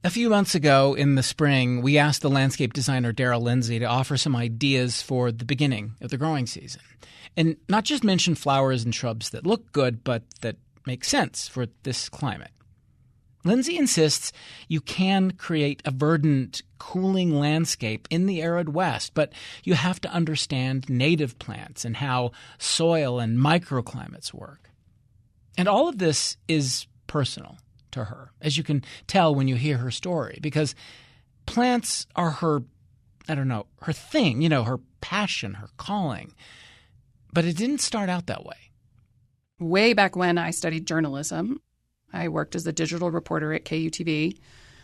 A few months ago in the spring, we asked the landscape designer Daryl Lindsey to offer some ideas for the beginning of the growing season. And not just mention flowers and shrubs that look good, but that make sense for this climate. Lindsey insists you can create a verdant, cooling landscape in the arid West, but you have to understand native plants and how soil and microclimates work. And all of this is personal to her, as you can tell when you hear her story, because plants are her thing, her passion, her calling. But it didn't start out that way. Way back when I studied journalism, I worked as a digital reporter at KUTV.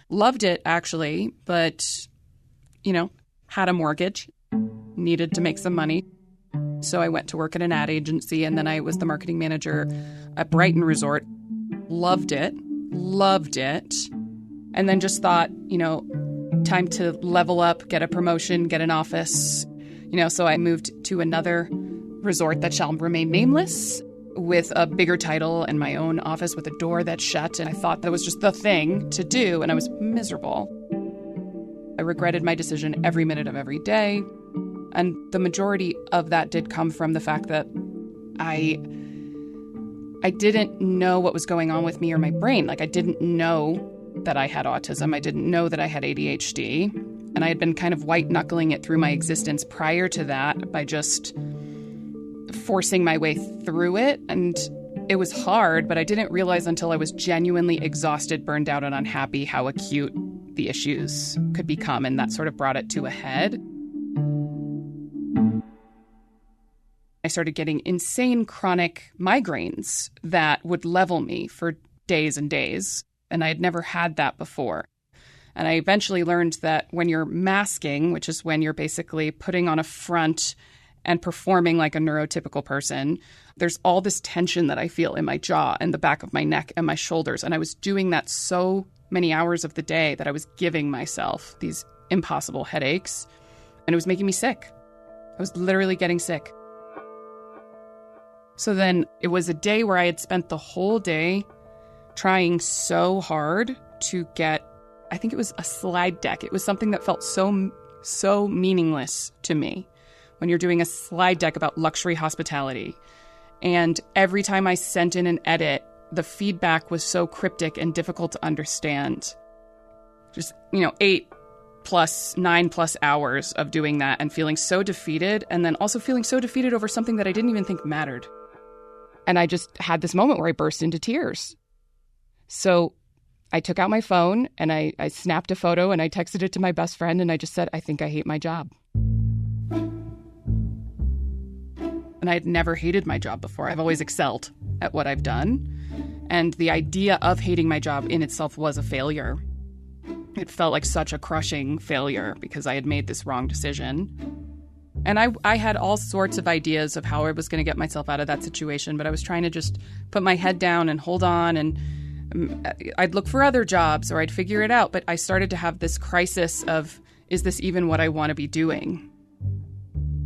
Loved it, actually, but, had a mortgage, needed to make some money. So I went to work at an ad agency, and then I was the marketing manager at Brighton Resort. Loved it. And then just thought, time to level up, get a promotion, get an office. So I moved to another resort that shall remain nameless with a bigger title and my own office with a door that shut. And I thought that was just the thing to do. And I was miserable. I regretted my decision every minute of every day. And the majority of that did come from the fact that I didn't know what was going on with me or my brain. I didn't know that I had autism. I didn't know that I had ADHD. And I had been kind of white-knuckling it through my existence prior to that by just forcing my way through it. And it was hard, but I didn't realize until I was genuinely exhausted, burned out, and unhappy how acute the issues could become. And that sort of brought it to a head. I started getting insane chronic migraines that would level me for days and days. And I had never had that before. And I eventually learned that when you're masking, which is when you're basically putting on a front and performing like a neurotypical person, there's all this tension that I feel in my jaw and the back of my neck and my shoulders. And I was doing that so many hours of the day that I was giving myself these impossible headaches. And it was making me sick. I was literally getting sick. So then it was a day where I had spent the whole day trying so hard to get, I think it was a slide deck. It was something that felt so meaningless to me when you're doing a slide deck about luxury hospitality. And every time I sent in an edit, the feedback was so cryptic and difficult to understand. Just, 8+, 9+ hours of doing that and feeling so defeated, and then also feeling so defeated over something that I didn't even think mattered. And I just had this moment where I burst into tears. So I took out my phone and I snapped a photo and I texted it to my best friend and I just said, I think I hate my job. And I had never hated my job before. I've always excelled at what I've done. And the idea of hating my job in itself was a failure. It felt like such a crushing failure because I had made this wrong decision. And I had all sorts of ideas of how I was going to get myself out of that situation, but I was trying to just put my head down and hold on, and I'd look for other jobs or I'd figure it out. But I started to have this crisis of, is this even what I want to be doing?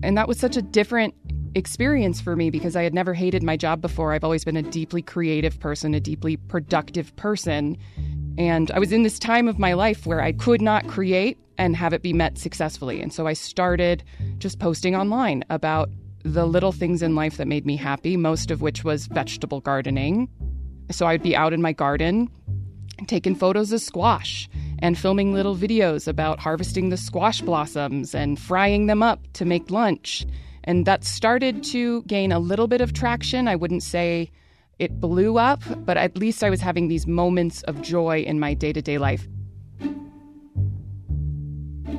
And that was such a different experience for me because I had never hated my job before. I've always been a deeply creative person, a deeply productive person. And I was in this time of my life where I could not create and have it be met successfully. And so I started just posting online about the little things in life that made me happy, most of which was vegetable gardening. So I'd be out in my garden taking photos of squash and filming little videos about harvesting the squash blossoms and frying them up to make lunch. And that started to gain a little bit of traction. I wouldn't say it blew up, but at least I was having these moments of joy in my day-to-day life.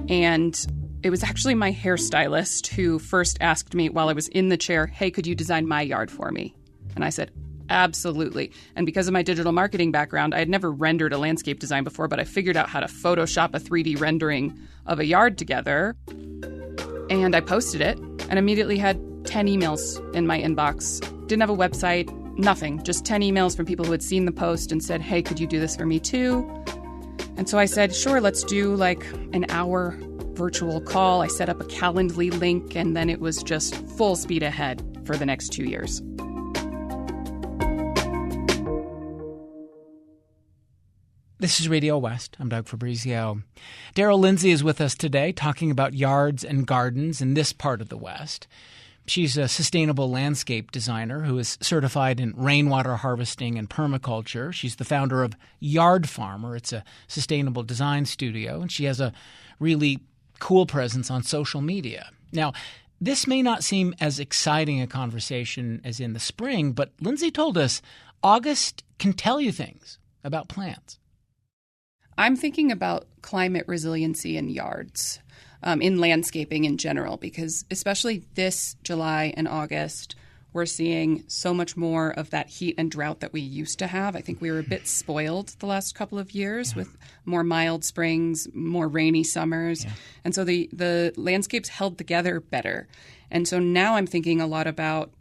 And it was actually my hairstylist who first asked me while I was in the chair, hey, could you design my yard for me? And I said, absolutely. And because of my digital marketing background, I had never rendered a landscape design before, but I figured out how to Photoshop a 3D rendering of a yard together. And I posted it and immediately had 10 emails in my inbox. Didn't have a website, nothing, just 10 emails from people who had seen the post and said, hey, could you do this for me too? And so I said, sure, let's do like an hour virtual call. I set up a Calendly link, and then it was just full speed ahead for the next 2 years. This is Radio West. I'm Doug Fabrizio. Daryl Lindsey is with us today talking about yards and gardens in this part of the West. She's a sustainable landscape designer who is certified in rainwater harvesting and permaculture. She's the founder of Yard Farmer. It's a sustainable design studio, and she has a really cool presence on social media. Now, this may not seem as exciting a conversation as in the spring, but Lindsey told us August can tell you things about plants. I'm thinking about climate resiliency in yards, in landscaping in general, because especially this July and August, we're seeing so much more of that heat and drought that we used to have. I think we were a bit spoiled the last couple of years with more mild springs, more rainy summers. Yeah. And so the landscapes held together better. And so now I'm thinking a lot about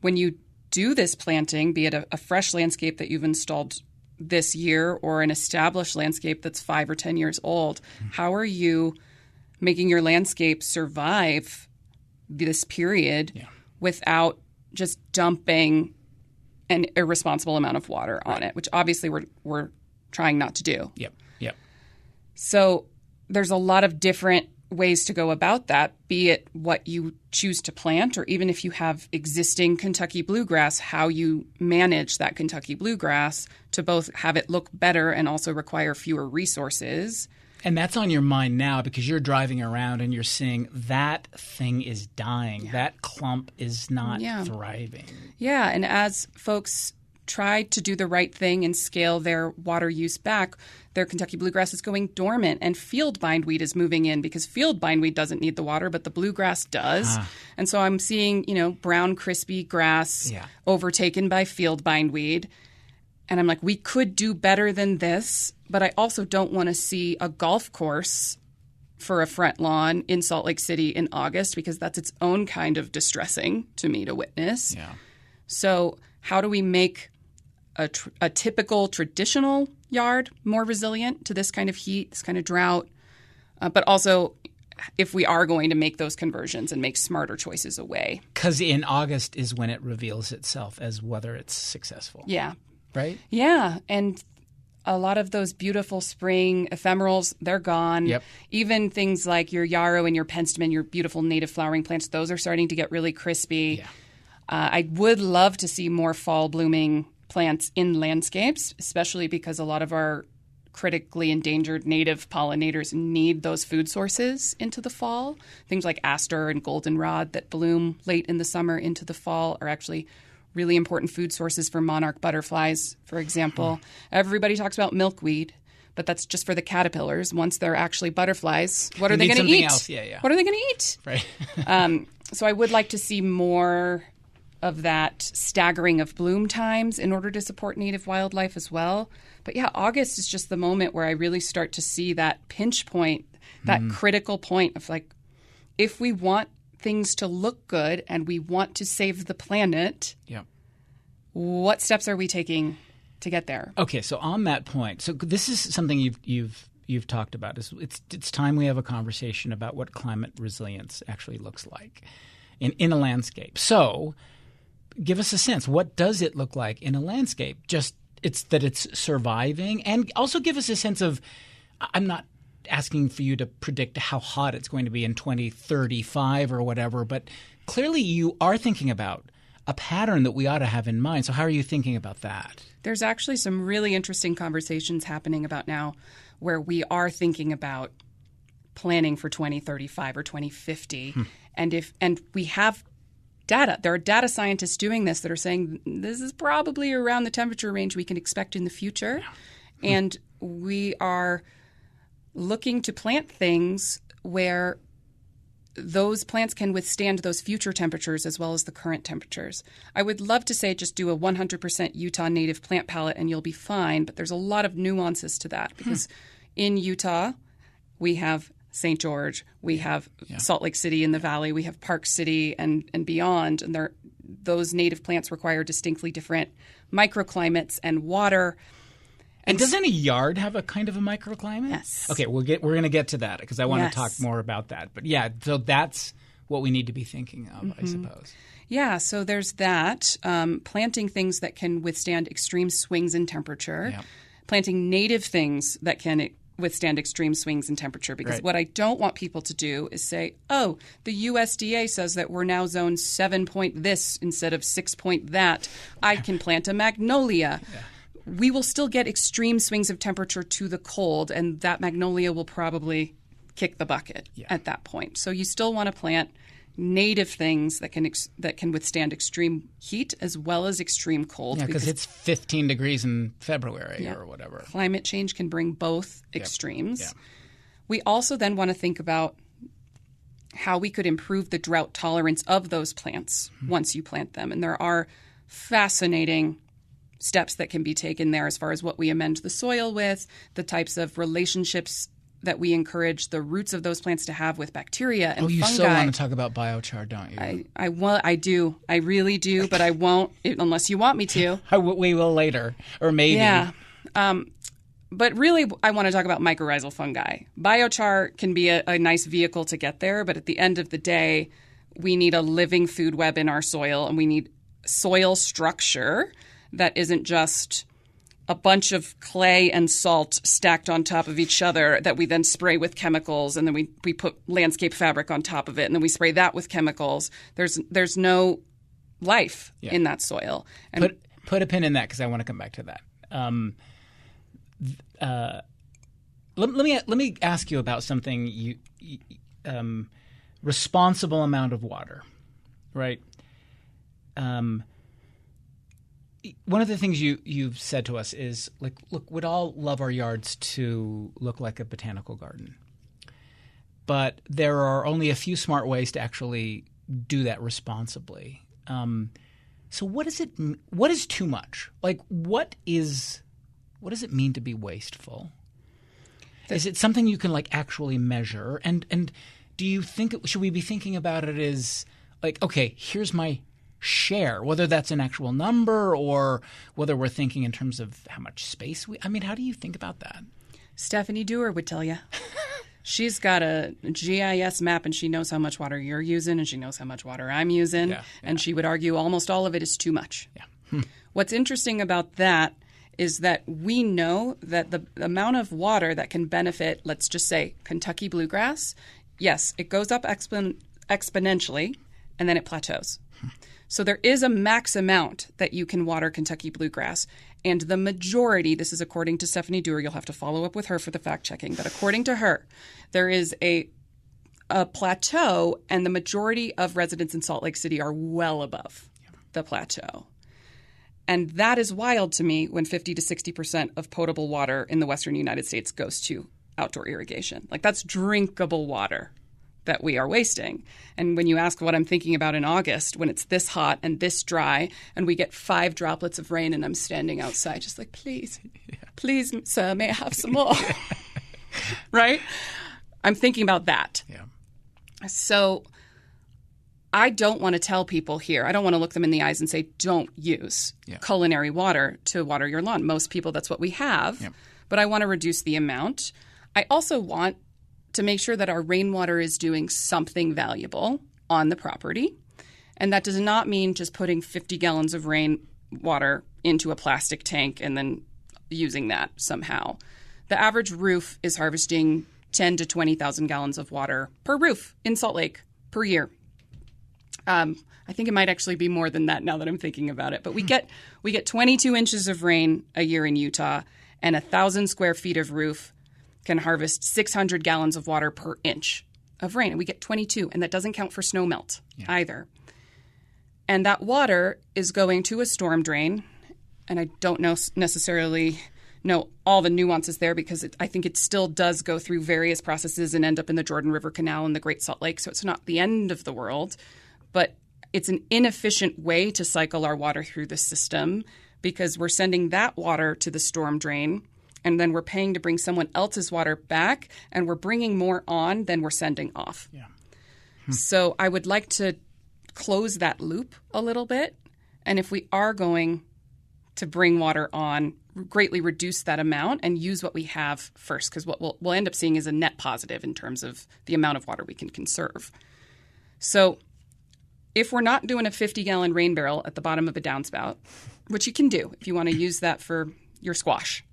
when you do this planting, be it a fresh landscape that you've installed this year or an established landscape that's 5 or 10 years old, how are you making your landscape survive this period without just dumping an irresponsible amount of water on it, which obviously we're trying not to do. Yep. So there's a lot of different ways to go about that, be it what you choose to plant, or even if you have existing Kentucky bluegrass, how you manage that Kentucky bluegrass to both have it look better and also require fewer resources. And that's on your mind now because you're driving around and you're seeing that thing is dying. Yeah. That clump is not thriving. Yeah, and as folks try to do the right thing and scale their water use back, their Kentucky bluegrass is going dormant and field bindweed is moving in because field bindweed doesn't need the water, but the bluegrass does. And so I'm seeing, brown crispy grass overtaken by field bindweed. And I'm like, we could do better than this, but I also don't want to see a golf course for a front lawn in Salt Lake City in August because that's its own kind of distressing to me to witness. Yeah. So how do we make a typical traditional yard more resilient to this kind of heat, this kind of drought, but also if we are going to make those conversions and make smarter choices away. Because in August is when it reveals itself as whether it's successful. Yeah. Right? Yeah. And a lot of those beautiful spring ephemerals, they're gone. Yep. Even things like your yarrow and your penstemon, your beautiful native flowering plants, those are starting to get really crispy. Yeah. I would love to see more fall blooming plants in landscapes, especially because a lot of our critically endangered native pollinators need those food sources into the fall. Things like aster and goldenrod that bloom late in the summer into the fall are actually really important food sources for monarch butterflies, for example. Everybody talks about milkweed, but that's just for the caterpillars. Once they're actually butterflies, what are they going to eat? Else. Yeah. What are they going to eat? Right. So I would like to see more of that staggering of bloom times in order to support native wildlife as well. But yeah, August is just the moment where I really start to see that pinch point, that critical point of like, if we want things to look good and we want to save the planet, what steps are we taking to get there? Okay, so on that point, so this is something you've talked about. It's time we have a conversation about what climate resilience actually looks like in a landscape. So give us a sense. What does it look like in a landscape? Just it's surviving, and also give us a sense of. I'm not asking for you to predict how hot it's going to be in 2035 or whatever, but clearly you are thinking about a pattern that we ought to have in mind. So how are you thinking about that? There's actually some really interesting conversations happening about now where we are thinking about planning for 2035 or 2050. And we have data. There are data scientists doing this that are saying this is probably around the temperature range we can expect in the future. And we are looking to plant things where those plants can withstand those future temperatures as well as the current temperatures. I would love to say just do a 100% Utah native plant palette and you'll be fine, but there's a lot of nuances to that because in Utah we have St. George, we have Salt Lake City in the valley, we have Park City and beyond, and those native plants require distinctly different microclimates and water. And does any yard have a kind of a microclimate? Yes. Okay, we're going to get to that because I want to talk more about that. But yeah, so that's what we need to be thinking of, I suppose. Yeah, so there's that. Planting things that can withstand extreme swings in temperature. Yeah. planting native things that can withstand extreme swings in temperature. Because what I don't want people to do is say, oh, the USDA says that we're now zone 7 point this instead of 6 point that. I can plant a magnolia. Yeah. We will still get extreme swings of temperature to the cold, and that magnolia will probably kick the bucket at that point. So you still want to plant native things that can withstand extreme heat as well as extreme cold. Yeah, because it's 15 degrees in February or whatever. Climate change can bring both extremes. Yeah. We also then want to think about how we could improve the drought tolerance of those plants once you plant them. And there are fascinating steps that can be taken there as far as what we amend the soil with, the types of relationships that we encourage the roots of those plants to have with bacteria and fungi. Oh, you so want to talk about biochar, don't you? I do. I really do, but I won't unless you want me to. We will later, or maybe. Yeah. But really, I want to talk about mycorrhizal fungi. Biochar can be a nice vehicle to get there, but at the end of the day, we need a living food web in our soil, and we need soil structure that isn't just a bunch of clay and salt stacked on top of each other that we then spray with chemicals, and then we put landscape fabric on top of it, and then we spray that with chemicals. There's no life in that soil. And put a pin in that because I want to come back to that. Let me ask you about something. Responsible amount of water, right? One of the things you've said to us is, like, look, we'd all love our yards to look like a botanical garden. But there are only a few smart ways to actually do that responsibly. So what is too much? Like, what does it mean to be wasteful? Is it something you can, like, actually measure? And do you think should we be thinking about it as, like, okay, here's my share, whether that's an actual number or whether we're thinking in terms of how much space how do you think about that? Stephanie Dewar would tell you. She's got a GIS map, and she knows how much water you're using, and she knows how much water I'm using, and she would argue almost all of it is too much. Yeah. What's interesting about that is that we know that the amount of water that can benefit, let's just say, Kentucky bluegrass, yes, it goes up exponentially, and then it plateaus. So there is a max amount that you can water Kentucky bluegrass. And the majority, this is according to Stephanie Dewar, you'll have to follow up with her for the fact checking, but according to her, there is a plateau, and the majority of residents in Salt Lake City are well above the plateau. And that is wild to me when 50 to 60% of potable water in the western United States goes to outdoor irrigation. Like, that's drinkable water that we are wasting. And when you ask what I'm thinking about in August, when it's this hot and this dry, and we get 5 droplets of rain, and I'm standing outside just like, please, sir, may I have some more? Right? I'm thinking about that. Yeah. So I don't want to tell people here, I don't want to look them in the eyes and say, don't use culinary water to water your lawn. Most people, that's what we have. But I want to reduce the amount. I also want to make sure that our rainwater is doing something valuable on the property. And that does not mean just putting 50 gallons of rainwater into a plastic tank and then using that somehow. The average roof is harvesting 10 to 20,000 gallons of water per roof in Salt Lake per year. I think it might actually be more than that now that I'm thinking about it. But we get 22 inches of rain a year in Utah, and 1,000 square feet of roof can harvest 600 gallons of water per inch of rain. And we get 22, and that doesn't count for snow melt either. And that water is going to a storm drain, and I don't necessarily know all the nuances there because I think it still does go through various processes and end up in the Jordan River Canal and the Great Salt Lake, so it's not the end of the world. But it's an inefficient way to cycle our water through the system because we're sending that water to the storm drain, and then we're paying to bring someone else's water back, and we're bringing more on than we're sending off. So I would like to close that loop a little bit. And if we are going to bring water on, greatly reduce that amount and use what we have first, because what we'll end up seeing is a net positive in terms of the amount of water we can conserve. So if we're not doing a 50-gallon rain barrel at the bottom of a downspout, which you can do if you want to use that for your squash,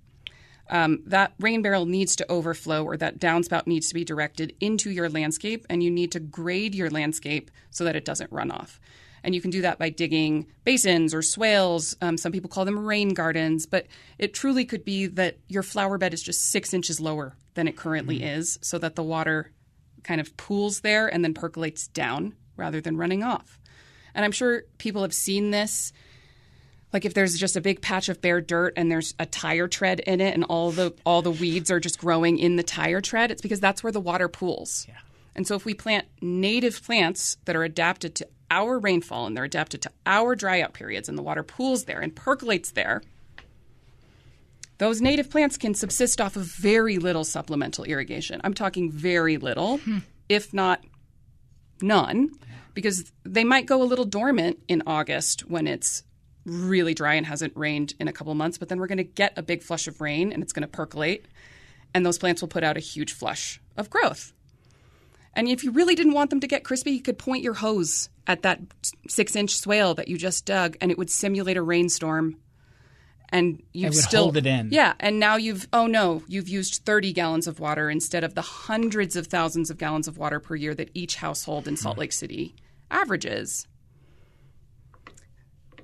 that rain barrel needs to overflow, or that downspout needs to be directed into your landscape, and you need to grade your landscape so that it doesn't run off. And you can do that by digging basins or swales. Some people call them rain gardens, but it truly could be that your flower bed is just 6 inches lower than it currently is, so that the water kind of pools there and then percolates down rather than running off. And I'm sure people have seen this. Like if there's just a big patch of bare dirt and there's a tire tread in it and all the weeds are just growing in the tire tread, it's because that's where the water pools. Yeah. And so if we plant native plants that are adapted to our rainfall and they're adapted to our dry out periods and the water pools there and percolates there, those native plants can subsist off of very little supplemental irrigation. I'm talking very little, if not none, because they might go a little dormant in August when it's really dry and hasn't rained in a couple months, but then we're going to get a big flush of rain and it's going to percolate, and those plants will put out a huge flush of growth. And if you really didn't want them to get crispy, you could point your hose at that 6-inch swale that you just dug, and it would simulate a rainstorm. And you would hold it in. Yeah, and now you've used 30 gallons of water instead of the hundreds of thousands of gallons of water per year that each household in Salt Lake City averages.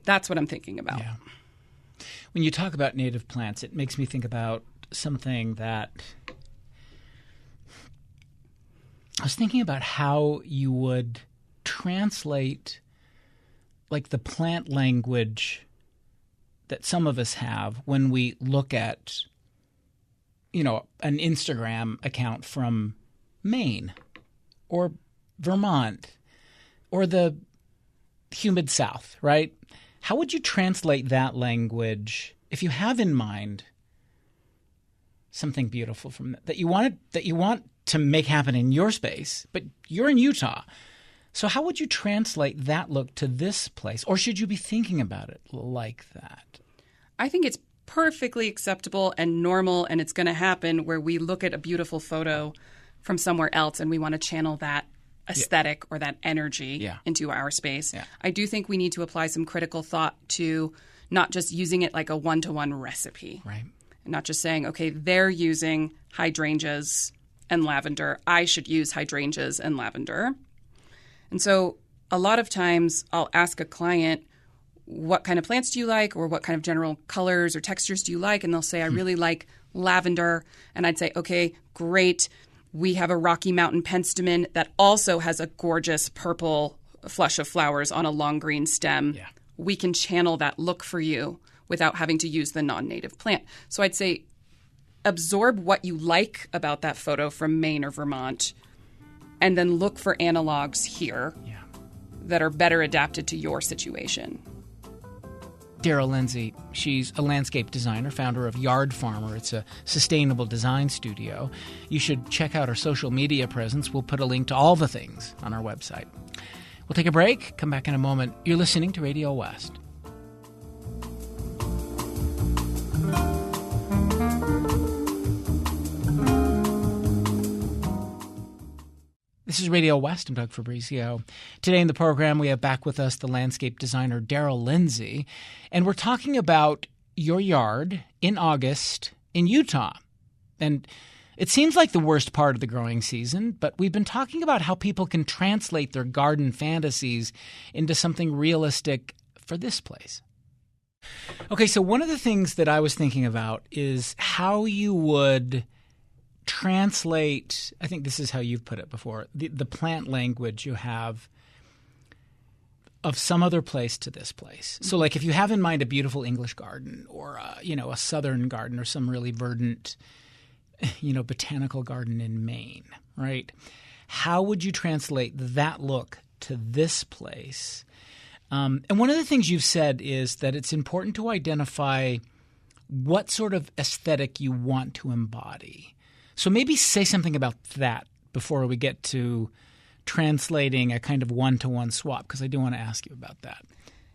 That's what I'm thinking about. Yeah. When you talk about native plants, it makes me think about something that I was thinking about, how you would translate like the plant language that some of us have when we look at, an Instagram account from Maine or Vermont or the humid South, right? How would you translate that language if you have in mind something beautiful from that you want to make happen in your space, but you're in Utah? So how would you translate that look to this place? Or should you be thinking about it like that? I think it's perfectly acceptable and normal, and it's going to happen where we look at a beautiful photo from somewhere else and we want to channel that aesthetic or that energy into our space. Yeah. I do think we need to apply some critical thought to not just using it like a one-to-one recipe. Right. And not just saying, okay, they're using hydrangeas and lavender, I should use hydrangeas and lavender. And so a lot of times I'll ask a client, what kind of plants do you like, or what kind of general colors or textures do you like? And they'll say, I really like lavender. And I'd say, okay, great. We have a Rocky Mountain penstemon that also has a gorgeous purple flush of flowers on a long green stem. Yeah. We can channel that look for you without having to use the non-native plant. So I'd say absorb what you like about that photo from Maine or Vermont, and then look for analogs here that are better adapted to your situation. Daryl Lindsey, she's a landscape designer, founder of Yard Farmer. It's a sustainable design studio. You should check out our social media presence. We'll put a link to all the things on our website. We'll take a break, come back in a moment. You're listening to Radio West. This is Radio West. I'm Doug Fabrizio. Today in the program, we have back with us the landscape designer Daryl Lindsey, and we're talking about your yard in August in Utah. And it seems like the worst part of the growing season, but we've been talking about how people can translate their garden fantasies into something realistic for this place. Okay, so one of the things that I was thinking about is how you would translate, I think this is how you've put it before, the plant language you have of some other place to this place. So like if you have in mind a beautiful English garden or a southern garden or some really verdant botanical garden in Maine, right? How would you translate that look to this place? And one of the things you've said is that it's important to identify what sort of aesthetic you want to embody. So maybe say something about that before we get to translating a kind of one-to-one swap, because I do want to ask you about that.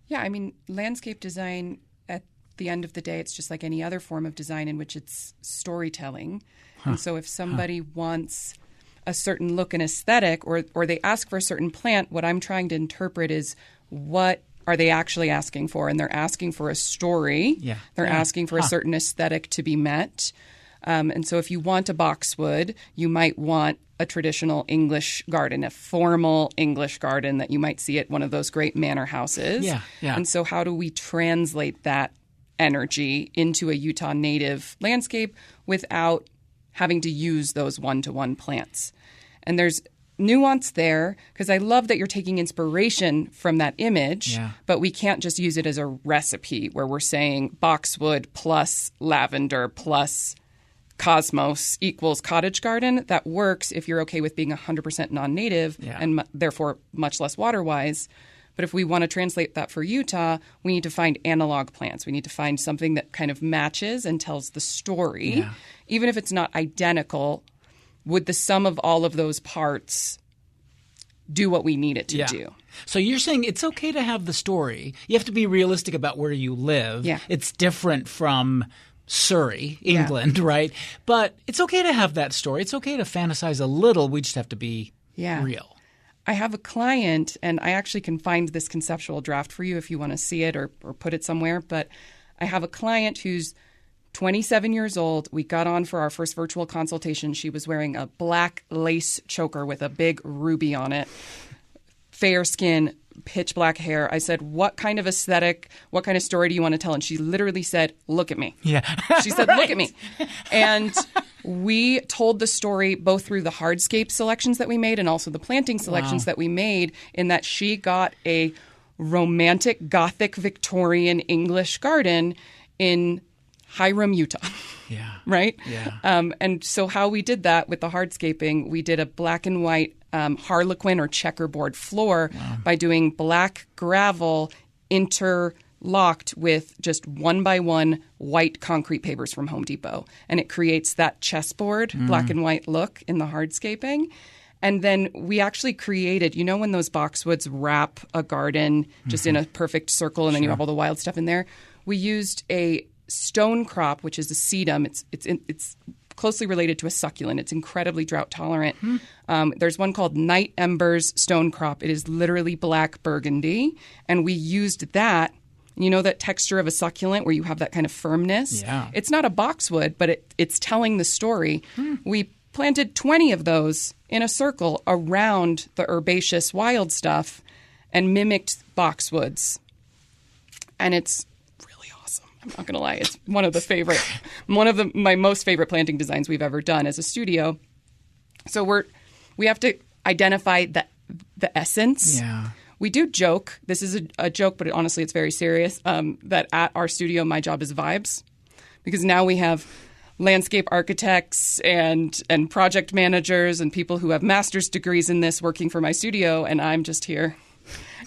Yeah, I mean, landscape design, at the end of the day, it's just like any other form of design in which it's storytelling. And so if somebody wants a certain look and aesthetic, or they ask for a certain plant, what I'm trying to interpret is what are they actually asking for? And they're asking for a story. Yeah. They're asking for a certain aesthetic to be met. And so if you want a boxwood, you might want a traditional English garden, a formal English garden that you might see at one of those great manor houses. Yeah. And so how do we translate that energy into a Utah native landscape without having to use those one-to-one plants? And there's nuance there, because I love that you're taking inspiration from that image, but we can't just use it as a recipe where we're saying boxwood plus lavender plus cosmos equals cottage garden. That works if you're okay with being 100% non-native and therefore much less water-wise. But if we want to translate that for Utah, we need to find analog plants. We need to find something that kind of matches and tells the story. Yeah. Even if it's not identical, would the sum of all of those parts do what we need it to do? So you're saying it's okay to have the story. You have to be realistic about where you live. Yeah. It's different from Surrey, England, right? But it's okay to have that story. It's okay to fantasize a little. We just have to be real. I have a client, and I actually can find this conceptual draft for you if you want to see it or put it somewhere. But I have a client who's 27 years old. We got on for our first virtual consultation. She was wearing a black lace choker with a big ruby on it, fair skin, pitch black hair. I said, what kind of aesthetic, what kind of story do you want to tell? And she literally said, look at me. Yeah. She said, look at me. And we told the story both through the hardscape selections that we made and also the planting selections that we made, in that she got a romantic, Gothic, Victorian English garden in Hiram, Utah. Yeah. Right? Yeah. And so how we did that with the hardscaping, we did a black and white harlequin or checkerboard floor by doing black gravel interlocked with just 1x1 white concrete pavers from Home Depot. And it creates that chessboard, black and white look in the hardscaping. And then we actually created, you know, when those boxwoods wrap a garden just in a perfect circle and then you have all the wild stuff in there? We used a stone crop, which is a sedum. It's closely related to a succulent. It's incredibly drought tolerant. There's one called Night Embers Stone Crop. It is literally black burgundy. And we used that, you know, that texture of a succulent where you have that kind of firmness. Yeah. It's not a boxwood, but it's telling the story. We planted 20 of those in a circle around the herbaceous wild stuff and mimicked boxwoods. And it's I'm not going to lie. It's one of my most favorite planting designs we've ever done as a studio. So we have to identify the essence. Yeah. We do joke. This is a joke, but honestly, it's very serious. That at our studio, my job is vibes, because now we have landscape architects and project managers and people who have master's degrees in this working for my studio, and I'm just here.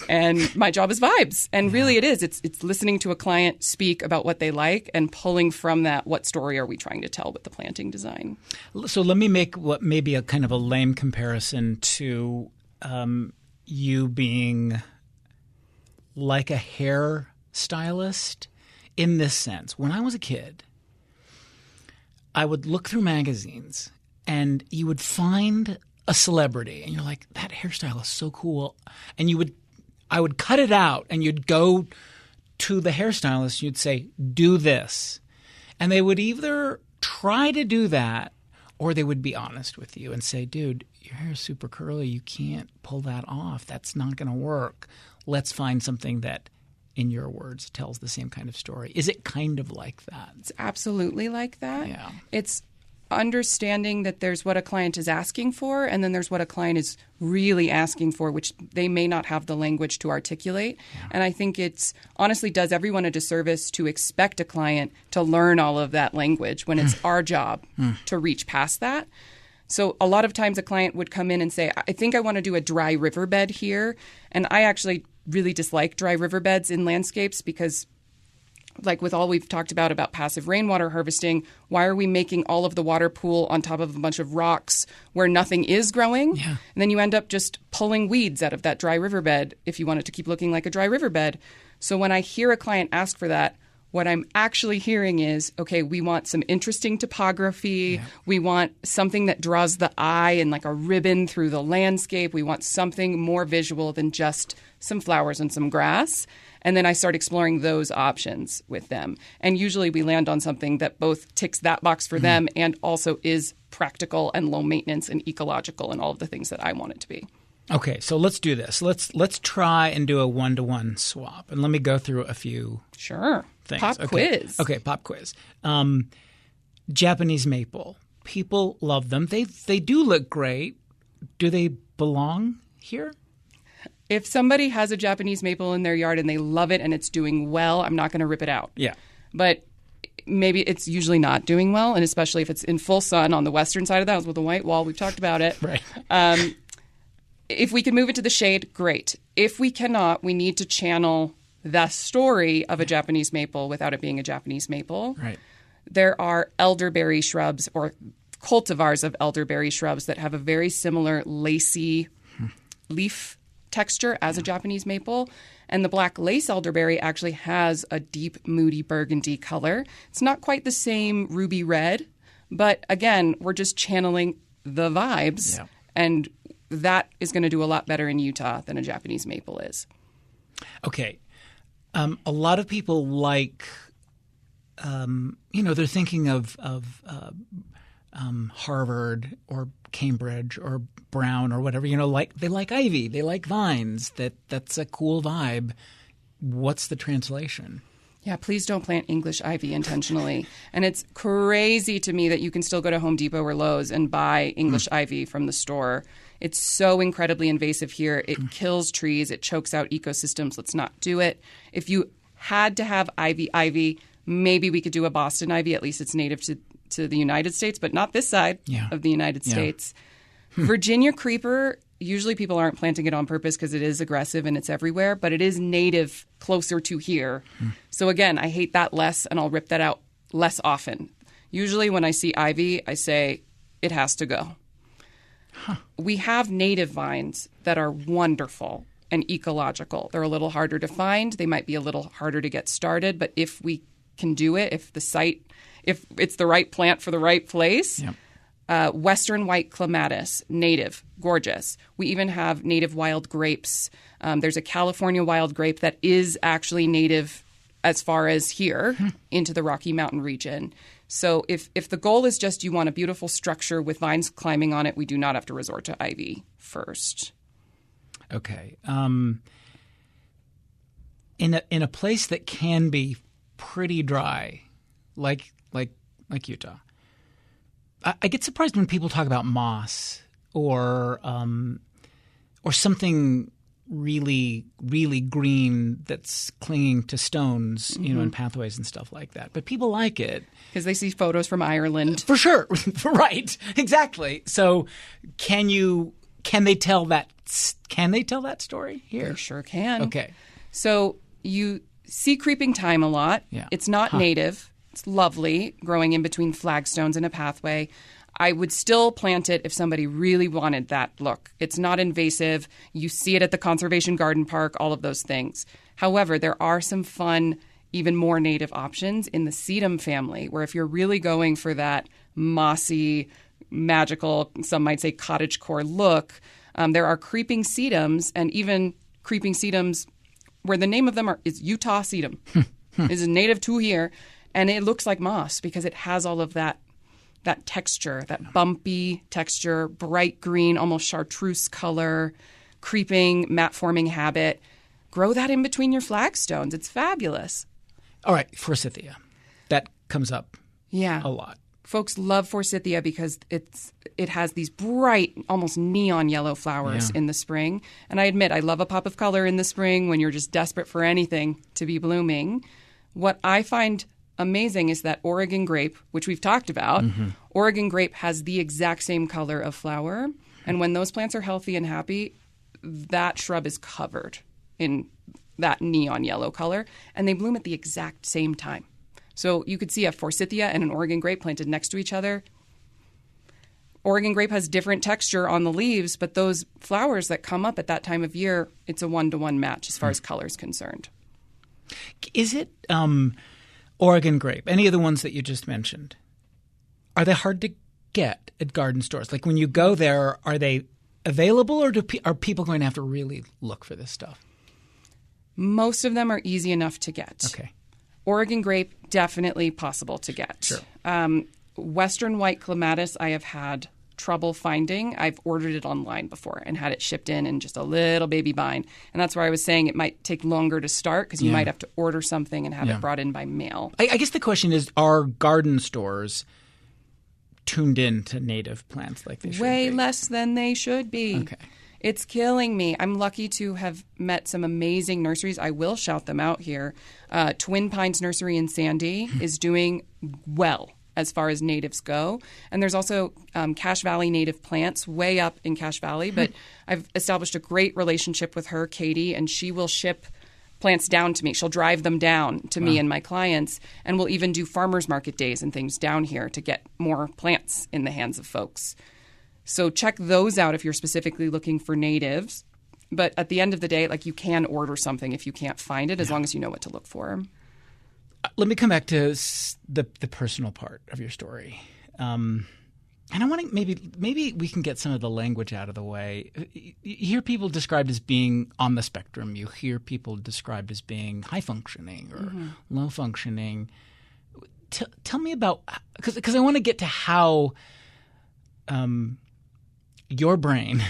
And my job is vibes. And really it is. It's listening to a client speak about what they like and pulling from that, what story are we trying to tell with the planting design. So let me make what may be a kind of a lame comparison to you being like a hair stylist in this sense. When I was a kid, I would look through magazines and you would find a celebrity and you're like, that hairstyle is so cool. And I would cut it out and you'd go to the hairstylist and you'd say, do this. And they would either try to do that or they would be honest with you and say, dude, your hair is super curly. You can't pull that off. That's not going to work. Let's find something that, in your words, tells the same kind of story. Is it kind of like that? It's absolutely like that. Yeah. It's understanding that there's what a client is asking for, and then there's what a client is really asking for, which they may not have the language to articulate. Yeah. And I think it's honestly does everyone a disservice to expect a client to learn all of that language when it's our job to reach past that. So a lot of times a client would come in and say, I think I want to do a dry riverbed here. And I actually really dislike dry riverbeds in landscapes because, like with all we've talked about passive rainwater harvesting, why are we making all of the water pool on top of a bunch of rocks where nothing is growing? Yeah. And then you end up just pulling weeds out of that dry riverbed if you want it to keep looking like a dry riverbed. So when I hear a client ask for that, what I'm actually hearing is, okay, we want some interesting topography. Yeah. We want something that draws the eye and like a ribbon through the landscape. We want something more visual than just some flowers and some grass. And then I start exploring those options with them. And usually we land on something that both ticks that box for them and also is practical and low maintenance and ecological and all of the things that I want it to be. Okay, so let's do this. Let's try and do a one-to-one swap. And let me go through a few things. Pop quiz. Okay, pop quiz. Japanese maple. People love them. They do look great. Do they belong here? If somebody has a Japanese maple in their yard and they love it and it's doing well, I'm not going to rip it out. Yeah. But maybe it's usually not doing well, and especially if it's in full sun on the western side of the house with a white wall. We've talked about it. Right. If we can move it to the shade, great. If we cannot, we need to channel the story of a Japanese maple without it being a Japanese maple. Right. There are elderberry shrubs or cultivars of elderberry shrubs that have a very similar lacy leaf texture as a Japanese maple. And the black lace elderberry actually has a deep, moody burgundy color. It's not quite the same ruby red, but again, we're just channeling the vibes. Yeah. And that is going to do a lot better in Utah than a Japanese maple is. Okay. A lot of people like, they're thinking of Harvard or Cambridge or Brown or whatever, they like ivy, they like vines. That's a cool vibe. What's the translation? Yeah, please don't plant English ivy intentionally. And it's crazy to me that you can still go to Home Depot or Lowe's and buy English ivy from the store. It's so incredibly invasive here. It kills trees. It chokes out ecosystems. Let's not do it. If you had to have ivy, maybe we could do a Boston ivy. At least it's native to the United States, but not this side of the United States. Virginia creeper, usually people aren't planting it on purpose because it is aggressive and it's everywhere, but it is native closer to here. So again, I hate that less and I'll rip that out less often. Usually when I see ivy, I say it has to go. We have native vines that are wonderful and ecological. They're a little harder to find. They might be a little harder to get started, but if we can do it, if it's the right plant for the right place. Western white clematis, native, gorgeous. We even have native wild grapes. There's a California wild grape that is actually native as far as here into the Rocky Mountain region. So if the goal is just you want a beautiful structure with vines climbing on it, we do not have to resort to ivy first. Okay. In a place that can be pretty dry, like Utah, I get surprised when people talk about moss or something really, really green that's clinging to stones, and pathways and stuff like that. But people like it because they see photos from Ireland, for sure. Right? Exactly. So, can they tell that? Can they tell that story here? They sure can. Okay. So you see creeping thyme a lot. Yeah. It's not native. It's lovely, growing in between flagstones in a pathway. I would still plant it if somebody really wanted that look. It's not invasive. You see it at the Conservation Garden Park, all of those things. However, there are some fun, even more native options in the sedum family, where if you're really going for that mossy, magical, some might say cottagecore look, there are creeping sedums and even creeping sedums where the name of them is Utah sedum. Is native to here, and it looks like moss because it has all of that texture, that bumpy texture, bright green, almost chartreuse color, creeping, mat-forming habit. Grow that in between your flagstones. It's fabulous. All right, forsythia. That comes up a lot. Folks love forsythia because it has these bright, almost neon yellow flowers in the spring. And I admit, I love a pop of color in the spring when you're just desperate for anything to be blooming. What I find amazing is that Oregon grape, which we've talked about, Oregon grape has the exact same color of flower. And when those plants are healthy and happy, that shrub is covered in that neon yellow color, and they bloom at the exact same time. So you could see a forsythia and an Oregon grape planted next to each other. Oregon grape has different texture on the leaves, but those flowers that come up at that time of year, it's a one-to-one match as far as color is concerned. Is it Oregon grape, any of the ones that you just mentioned, are they hard to get at garden stores? Like when you go there, are they available, or are people going to have to really look for this stuff? Most of them are easy enough to get. Okay. Oregon grape, definitely possible to get. Sure. Western white clematis, I have had trouble finding. I've ordered it online before and had it shipped in just a little baby bind. And that's where I was saying it might take longer to start because you might have to order something and have it brought in by mail. I guess the question is, are garden stores tuned in to native plants like they should be? Way less than they should be. Okay. It's killing me. I'm lucky to have met some amazing nurseries. I will shout them out here. Twin Pines Nursery in Sandy is doing well as far as natives go. And there's also Cache Valley Native Plants way up in Cache Valley. But I've established a great relationship with her, Katie, and she will ship plants down to me. She'll drive them down to me and my clients. And we'll even do farmers market days and things down here to get more plants in the hands of folks. So check those out if you're specifically looking for natives. But at the end of the day, like, you can order something if you can't find it, as long as you know what to look for. Let me come back to the personal part of your story. And I want to maybe we can get some of the language out of the way. You hear people described as being on the spectrum. You hear people described as being high functioning or low functioning. Tell me about – because I want to get to how your brain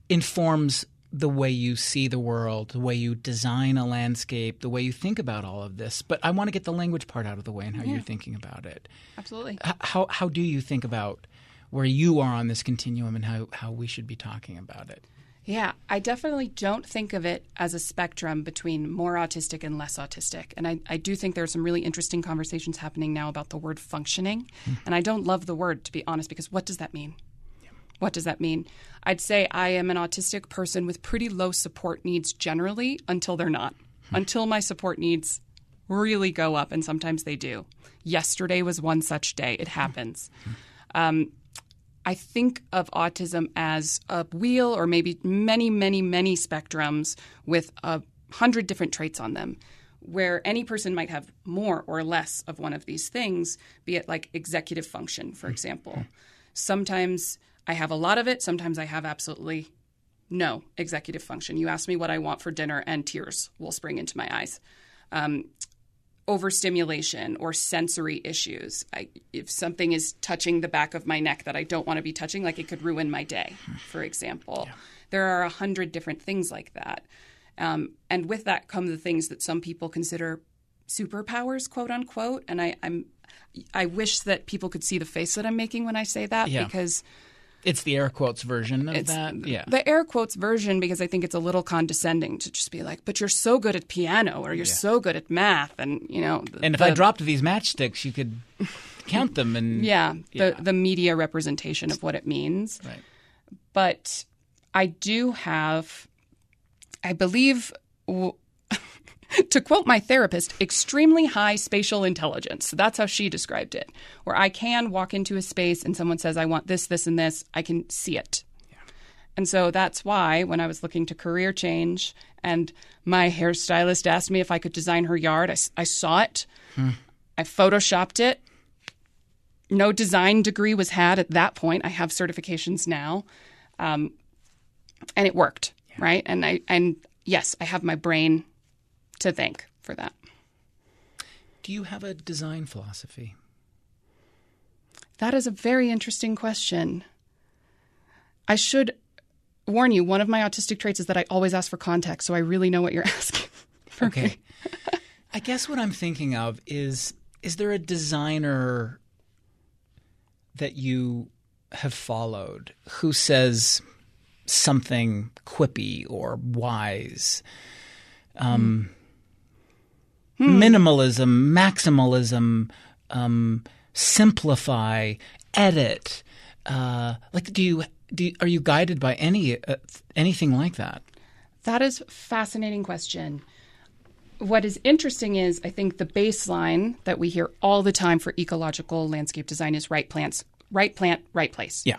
informs the way you see the world, the way you design a landscape, the way you think about all of this. But I want to get the language part out of the way and how you're thinking about it. Absolutely. How do you think about where you are on this continuum and how we should be talking about it? Yeah, I definitely don't think of it as a spectrum between more autistic and less autistic. And I do think there are some really interesting conversations happening now about the word functioning. And I don't love the word, to be honest, because what does that mean? What does that mean? I'd say I am an autistic person with pretty low support needs generally until they're not, until my support needs really go up, and sometimes they do. Yesterday was one such day. It happens. I think of autism as a wheel or maybe many, many, many spectrums with 100 different traits on them, where any person might have more or less of one of these things, be it like executive function, for example. Sometimes I have a lot of it. Sometimes I have absolutely no executive function. You ask me what I want for dinner and tears will spring into my eyes. Overstimulation or sensory issues. If something is touching the back of my neck that I don't want to be touching, like it could ruin my day, for example. There are 100 different things like that. And with that come the things that some people consider superpowers, quote unquote. And I wish that people could see the face that I'm making when I say that, because it's the air quotes version of that. The air quotes version, because I think it's a little condescending to just be like, but you're so good at piano or you're so good at math. And, you know. And if I dropped these matchsticks, you could count them. And the media representation of what it means. Right. But I do have, I believe, to quote my therapist, extremely high spatial intelligence. That's how she described it, where I can walk into a space and someone says, I want this, this, and this. I can see it. Yeah. And so that's why when I was looking to career change and my hairstylist asked me if I could design her yard, I saw it. I photoshopped it. No design degree was had at that point. I have certifications now. And it worked, right? And yes, I have my brain to thank for that. Do you have a design philosophy? That is a very interesting question. I should warn you, one of my autistic traits is that I always ask for context, so I really know what you're asking for me. I guess what I'm thinking of is there a designer that you have followed who says something quippy or wise? Minimalism, maximalism, simplify, edit. Are you guided by anything like that? That is a fascinating question. What is interesting is I think the baseline that we hear all the time for ecological landscape design is right plant, right place. Yeah.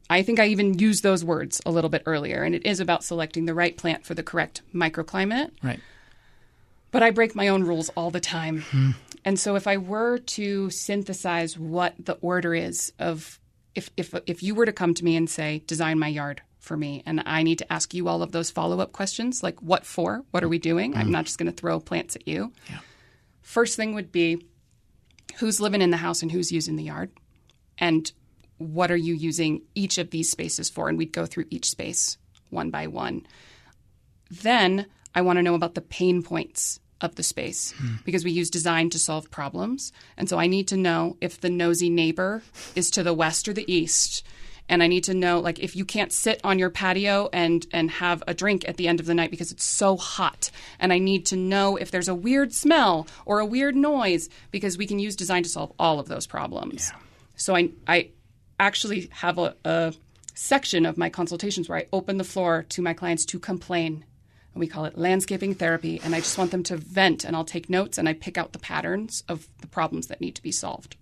I think I even used those words a little bit earlier, and it is about selecting the right plant for the correct microclimate. Right. But I break my own rules all the time. And so if I were to synthesize what the order is of if you were to come to me and say, design my yard for me. And I need to ask you all of those follow-up questions, like what for? What are we doing? I'm not just going to throw plants at you. Yeah. First thing would be who's living in the house and who's using the yard? And what are you using each of these spaces for? And we'd go through each space one by one. Then I want to know about the pain points of the space because we use design to solve problems. And so I need to know if the nosy neighbor is to the west or the east. And I need to know, like, if you can't sit on your patio and have a drink at the end of the night because it's so hot. And I need to know if there's a weird smell or a weird noise because we can use design to solve all of those problems. Yeah. So I actually have a section of my consultations where I open the floor to my clients to complain. And we call it landscaping therapy. And I just want them to vent, and I'll take notes and I pick out the patterns of the problems that need to be solved.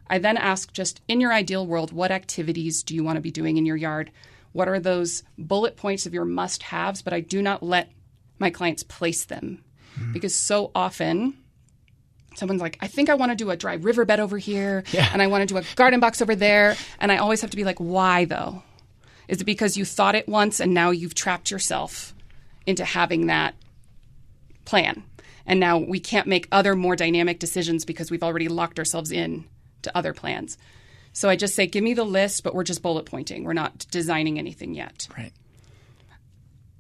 I then ask, just in your ideal world, what activities do you want to be doing in your yard? What are those bullet points of your must-haves? But I do not let my clients place them because so often someone's like, I think I want to do a dry riverbed over here and I want to do a garden box over there. And I always have to be like, why though? Is it because you thought it once and now you've trapped yourself into having that plan? And now we can't make other more dynamic decisions because we've already locked ourselves in to other plans. So I just say, give me the list, but we're just bullet pointing. We're not designing anything yet. Right.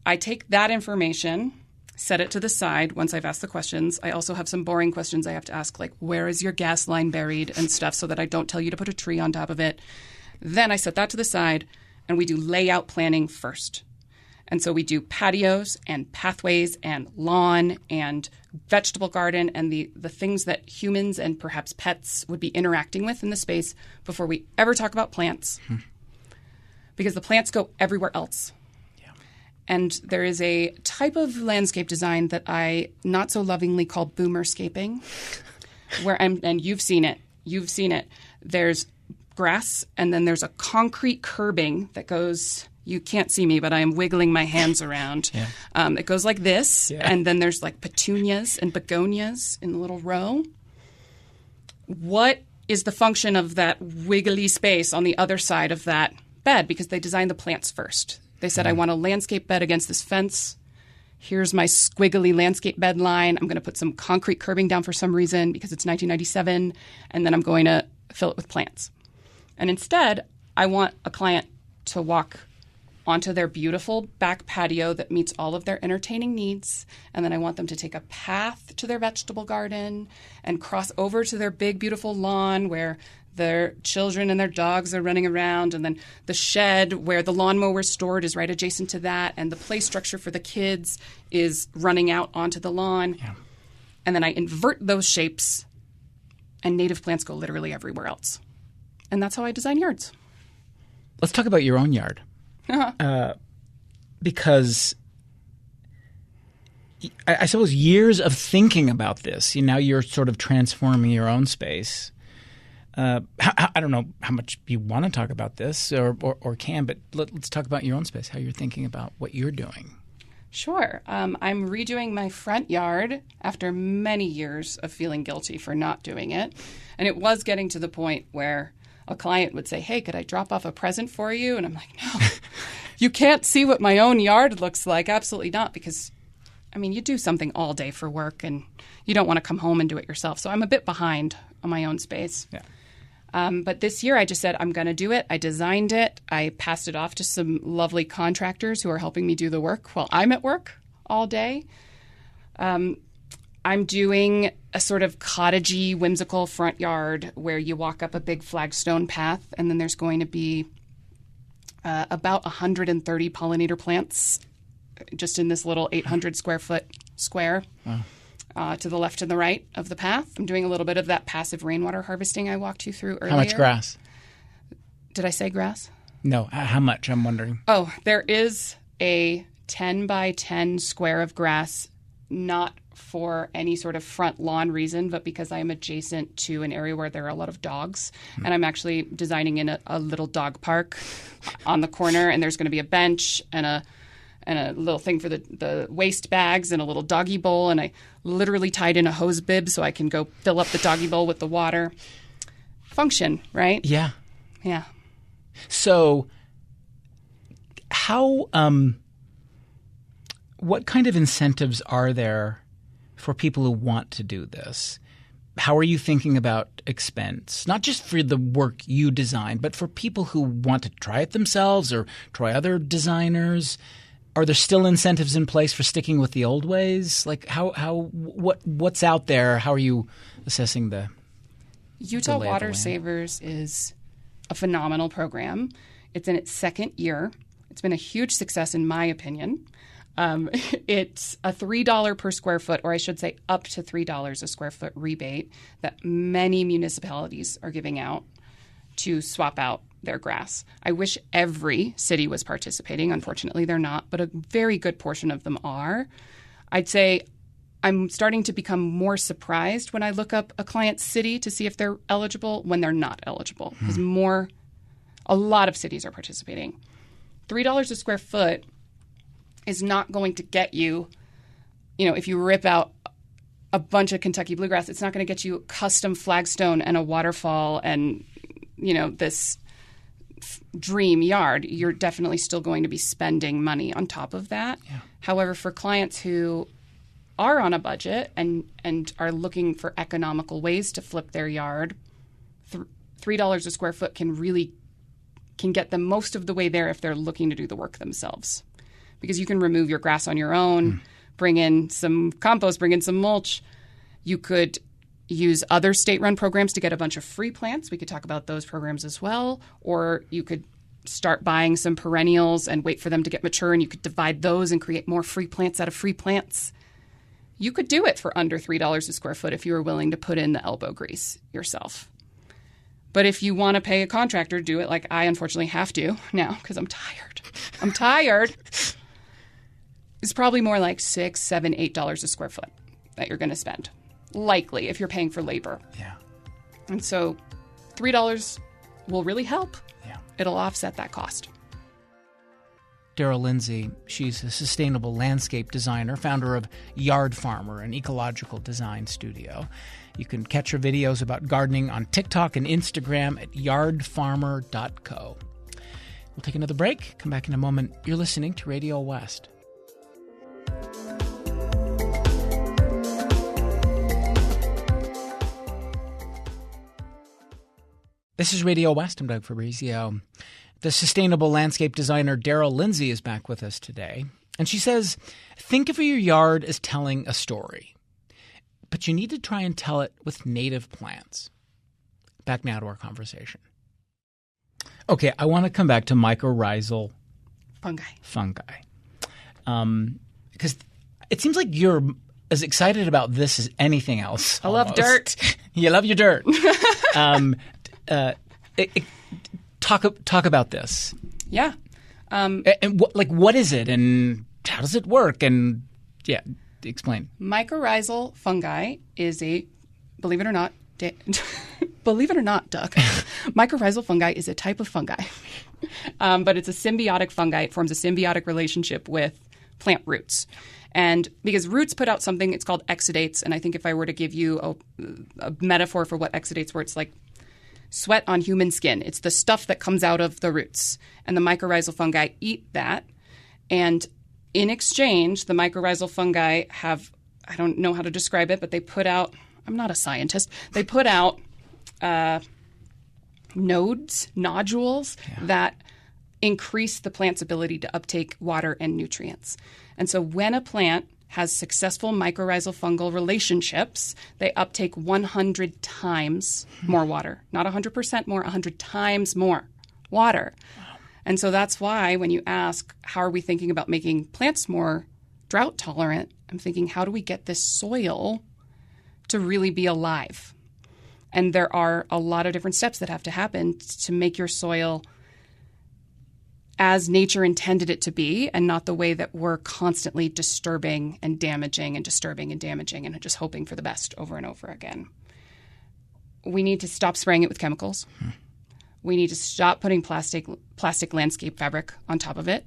I take that information, set it to the side once I've asked the questions. I also have some boring questions I have to ask, like, where is your gas line buried and stuff, so that I don't tell you to put a tree on top of it. Then I set that to the side, and we do layout planning first. And so we do patios and pathways and lawn and vegetable garden and the things that humans and perhaps pets would be interacting with in the space before we ever talk about plants. Because the plants go everywhere else. Yeah. And there is a type of landscape design that I not so lovingly call boomerscaping, and you've seen it. You've seen it. There's grass, and then there's a concrete curbing that goes... You can't see me, but I am wiggling my hands around. Yeah. It goes like this, and then there's like petunias and begonias in a little row. What is the function of that wiggly space on the other side of that bed? Because they designed the plants first. They said, I want a landscape bed against this fence. Here's my squiggly landscape bed line. I'm going to put some concrete curbing down for some reason because it's 1997, and then I'm going to fill it with plants. And instead, I want a client to walk onto their beautiful back patio that meets all of their entertaining needs. And then I want them to take a path to their vegetable garden and cross over to their big, beautiful lawn where their children and their dogs are running around. And then the shed where the lawnmower is stored is right adjacent to that. And the play structure for the kids is running out onto the lawn. Yeah. And then I invert those shapes, and native plants go literally everywhere else. And that's how I design yards. Let's talk about your own yard. Because I suppose years of thinking about this, now you're sort of transforming your own space. I don't know how much you want to talk about this or can, but let's talk about your own space, how you're thinking about what you're doing. Sure. I'm redoing my front yard after many years of feeling guilty for not doing it. And it was getting to the point where a client would say, hey, could I drop off a present for you? And I'm like, no, you can't see what my own yard looks like. Absolutely not. Because, you do something all day for work and you don't want to come home and do it yourself. So I'm a bit behind on my own space. Yeah. But this year I just said, I'm going to do it. I designed it. I passed it off to some lovely contractors who are helping me do the work while I'm at work all day. I'm doing a sort of cottagey, whimsical front yard where you walk up a big flagstone path, and then there's going to be about 130 pollinator plants just in this little 800 square foot square. Wow. To the left and the right of the path. I'm doing a little bit of that passive rainwater harvesting I walked you through earlier. How much grass? Did I say grass? No. How much? I'm wondering. Oh, there is a 10 by 10 square of grass, not for any sort of front lawn reason, but because I am adjacent to an area where there are a lot of dogs. And I'm actually designing in a little dog park on the corner, and there's going to be a bench and a little thing for the waste bags and a little doggy bowl. And I literally tied in a hose bib so I can go fill up the doggy bowl with the water. Function, right? Yeah. Yeah. So how what kind of incentives are there for people who want to do this? How are you thinking about expense, not just for the work you design, but for people who want to try it themselves or try other designers? Are there still incentives in place for sticking with the old ways? Like what's out there? How are you assessing the Utah lay of the Water land? Savers is a phenomenal program. It's in its second year. It's been a huge success in my opinion. It's a $3 per square foot, or I should say up to $3 a square foot rebate that many municipalities are giving out to swap out their grass. I wish every city was participating. Unfortunately, they're not, but a very good portion of them are. I'd say I'm starting to become more surprised when I look up a client's city to see if they're eligible when they're not eligible. Because a lot of cities are participating. $3 a square foot is not going to get you, if you rip out a bunch of Kentucky bluegrass, it's not going to get you custom flagstone and a waterfall and, this dream yard. You're definitely still going to be spending money on top of that. Yeah. However, for clients who are on a budget and are looking for economical ways to flip their yard, $3 a square foot can get them most of the way there if they're looking to do the work themselves. Because you can remove your grass on your own, bring in some compost, bring in some mulch. You could use other state-run programs to get a bunch of free plants. We could talk about those programs as well. Or you could start buying some perennials and wait for them to get mature, and you could divide those and create more free plants out of free plants. You could do it for under $3 a square foot if you were willing to put in the elbow grease yourself. But if you want to pay a contractor, do it like I unfortunately have to now because I'm tired. It's probably more like $6, $7, $8 a square foot that you're going to spend, likely, if you're paying for labor. Yeah. And so $3 will really help. Yeah. It'll offset that cost. Daryl Lindsey, she's a sustainable landscape designer, founder of Yard Farmer, an ecological design studio. You can catch her videos about gardening on TikTok and Instagram at yardfarmer.co. We'll take another break. Come back in a moment. You're listening to Radio West. This is Radio West. I'm Doug Fabrizio. The sustainable landscape designer Daryl Lindsey is back with us today. And she says, think of your yard as telling a story, but you need to try and tell it with native plants. Back now to our conversation. Okay, I want to come back to mycorrhizal fungi. Because it seems like you're as excited about this as anything else. I love dirt. You love your dirt. Talk about this. Yeah. And what is it, and how does it work? And explain. Mycorrhizal fungi is believe it or not, Doug, mycorrhizal fungi is a type of fungi, but it's a symbiotic fungi. It forms a symbiotic relationship with plant roots. And because roots put out something, it's called exudates. And I think if I were to give you a metaphor for what exudates were, it's like sweat on human skin. It's the stuff that comes out of the roots. And the mycorrhizal fungi eat that. And in exchange, the mycorrhizal fungi have, I don't know how to describe it, but they put out, I'm not a scientist, they put out nodules that increase the plant's ability to uptake water and nutrients. And so when a plant has successful mycorrhizal fungal relationships, they uptake 100 times more water. Not 100% more, 100 times more water. Wow. And so that's why when you ask, how are we thinking about making plants more drought tolerant, I'm thinking, how do we get this soil to really be alive? And there are a lot of different steps that have to happen to make your soil as nature intended it to be, and not the way that we're constantly disturbing and damaging and disturbing and damaging and just hoping for the best over and over again. We need to stop spraying it with chemicals. We need to stop putting plastic landscape fabric on top of it.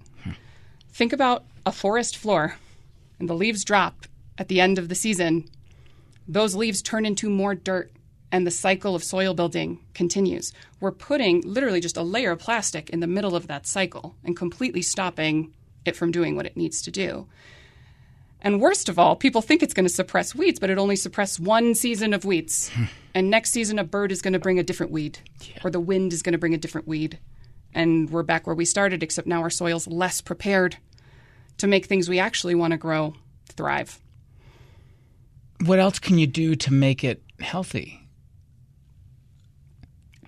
Think about a forest floor, and the leaves drop at the end of the season. Those leaves turn into more dirt and the cycle of soil building continues. We're putting literally just a layer of plastic in the middle of that cycle and completely stopping it from doing what it needs to do. And worst of all, people think it's going to suppress weeds, but it only suppresses one season of weeds. And next season, a bird is going to bring a different weed, or the wind is going to bring a different weed. And we're back where we started, except now our soil's less prepared to make things we actually want to grow thrive. What else can you do to make it healthy?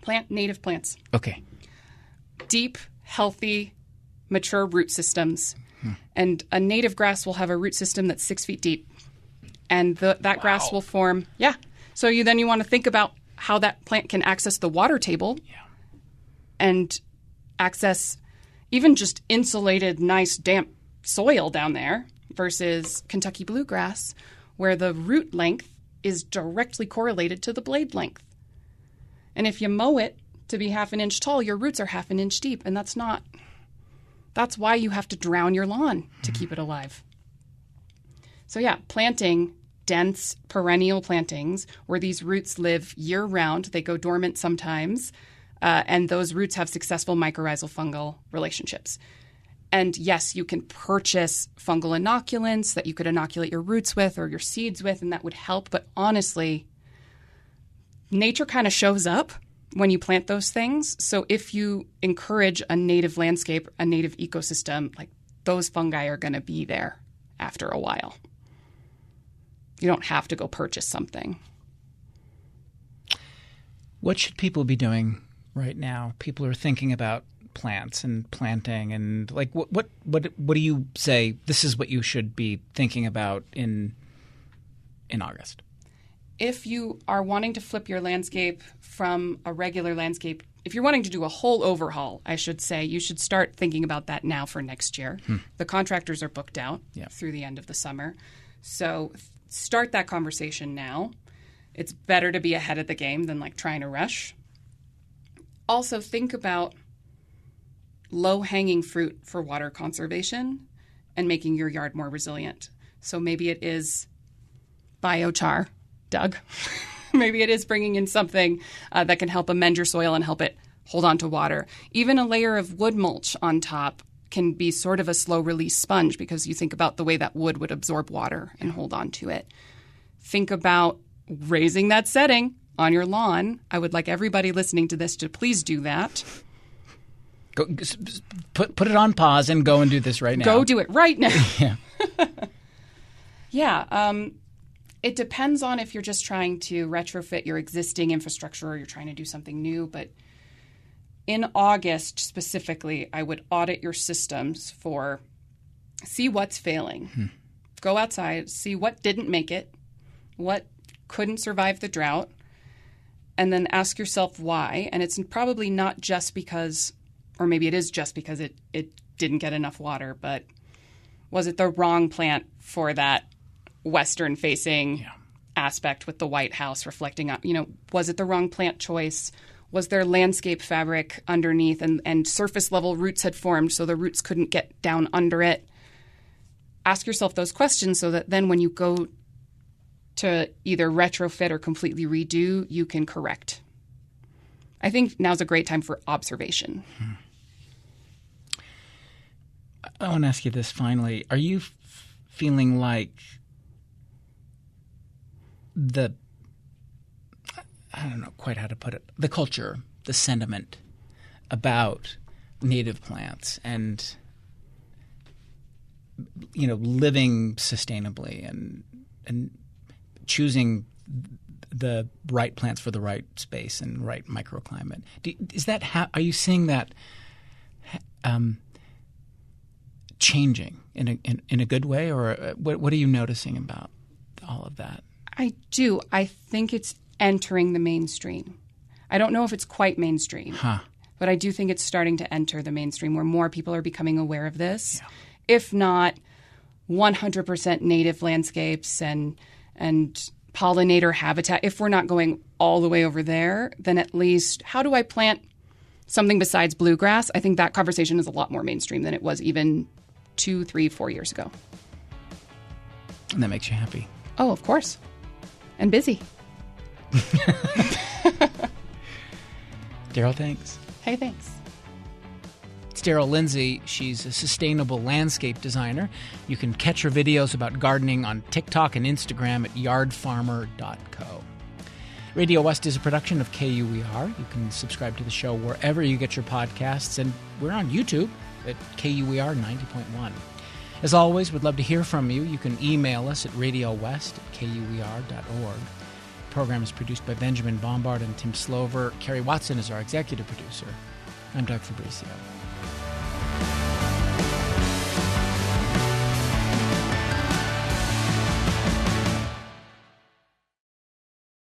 Plant native plants. Okay. Deep, healthy, mature root systems. And a native grass will have a root system that's 6 feet deep. And that grass will form, So you want to think about how that plant can access the water table and access even just insulated, nice, damp soil down there versus Kentucky bluegrass, where the root length is directly correlated to the blade length. And if you mow it to be half an inch tall, your roots are half an inch deep, and that's why you have to drown your lawn to keep it alive. So planting dense perennial plantings where these roots live year-round. They go dormant sometimes, and those roots have successful mycorrhizal fungal relationships. And yes, you can purchase fungal inoculants that you could inoculate your roots with or your seeds with, and that would help. But honestly, nature kind of shows up when you plant those things. So if you encourage a native landscape, a native ecosystem, like those fungi are going to be there after a while. You don't have to go purchase something. What should people be doing right now? People are thinking about plants and planting, and like what do you say? This is what you should be thinking about in August. If you are wanting to flip your landscape from a regular landscape, if you're wanting to do a whole overhaul, I should say, you should start thinking about that now for next year. The contractors are booked out through the end of the summer. So start that conversation now. It's better to be ahead of the game than like trying to rush. Also think about low-hanging fruit for water conservation and making your yard more resilient. So maybe it is biochar, Doug. Maybe it is bringing in something that can help amend your soil and help it hold on to water. Even a layer of wood mulch on top can be sort of a slow-release sponge because you think about the way that wood would absorb water and hold on to it. Think about raising that setting on your lawn. I would like everybody listening to this to please do that. Go, put it on pause and go and do this right now. Go do it right now. Yeah. It depends on if you're just trying to retrofit your existing infrastructure or you're trying to do something new. But in August specifically, I would audit your systems see what's failing. Go outside, see what didn't make it, what couldn't survive the drought, and then ask yourself why. And it's probably not just because, or maybe it is just because it didn't get enough water, but was it the wrong plant for that western-facing aspect with the White House reflecting on, was it the wrong plant choice? Was there landscape fabric underneath and surface-level roots had formed so the roots couldn't get down under it? Ask yourself those questions so that then when you go to either retrofit or completely redo, you can correct. I think now's a great time for observation. I want to ask you this finally. Are you feeling like I don't know quite how to put it, the culture, the sentiment about native plants and, living sustainably and choosing the right plants for the right space and right microclimate? Are you seeing that changing in a good way, or what are you noticing about all of that? I do. I think it's entering the mainstream. I don't know if it's quite mainstream, but I do think it's starting to enter the mainstream where more people are becoming aware of this. Yeah. If not 100% native landscapes and pollinator habitat, if we're not going all the way over there, then at least how do I plant something besides bluegrass? I think that conversation is a lot more mainstream than it was even 2, 3, 4 years ago. And that makes you happy. Oh, of course. And busy. Daryl, thanks. Hey, thanks. It's Daryl Lindsey. She's a sustainable landscape designer. You can catch her videos about gardening on TikTok and Instagram at yardfarmer.co. Radio West is a production of KUER. You can subscribe to the show wherever you get your podcasts, and we're on YouTube at KUER 90.1. As always, we'd love to hear from you. You can email us at radiowest@kuer.org. The program is produced by Benjamin Bombard and Tim Slover. Carrie Watson is our executive producer. I'm Doug Fabricio.